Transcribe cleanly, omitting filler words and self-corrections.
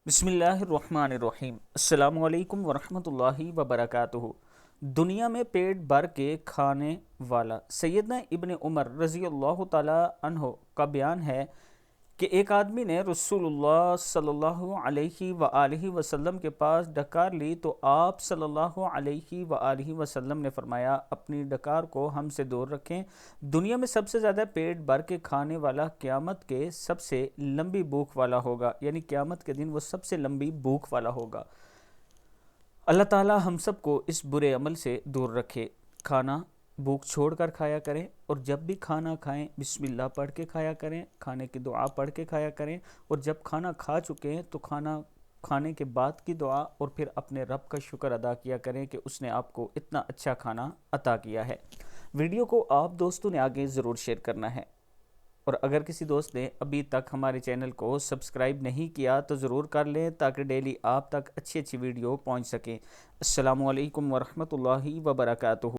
بسم اللہ الرحمن الرحیم۔ السلام علیکم ورحمۃ اللہ وبرکاتہ۔ دنیا میں پیٹ بھر کے کھانے والا سیدنا ابن عمر رضی اللہ تعالی عنہ کا بیان ہے کہ ایک آدمی نے رسول اللہ صلی اللہ علیہ وآلہ وسلم کے پاس ڈکار لی تو آپ صلی اللہ علیہ وآلہ وسلم نے فرمایا، اپنی ڈکار کو ہم سے دور رکھیں۔ دنیا میں سب سے زیادہ پیٹ بھر کے کھانے والا قیامت کے سب سے لمبی بھوک والا ہوگا، یعنی قیامت کے دن وہ سب سے لمبی بھوک والا ہوگا۔ اللہ تعالی ہم سب کو اس برے عمل سے دور رکھے۔ کھانا بھوک چھوڑ کر کھایا کریں، اور جب بھی کھانا کھائیں بسم اللہ پڑھ کے کھایا کریں، کھانے کی دعا پڑھ کے کھایا کریں، اور جب کھانا کھا چکے ہیں تو کھانا کھانے کے بعد کی دعا اور پھر اپنے رب کا شکر ادا کیا کریں کہ اس نے آپ کو اتنا اچھا کھانا عطا کیا ہے۔ ویڈیو کو آپ دوستوں نے آگے ضرور شیئر کرنا ہے، اور اگر کسی دوست نے ابھی تک ہمارے چینل کو سبسکرائب نہیں کیا تو ضرور کر لیں تاکہ ڈیلی آپ تک اچھی ویڈیو پہنچ سکیں۔ السلام علیکم ورحمۃ اللہ وبرکاتہ۔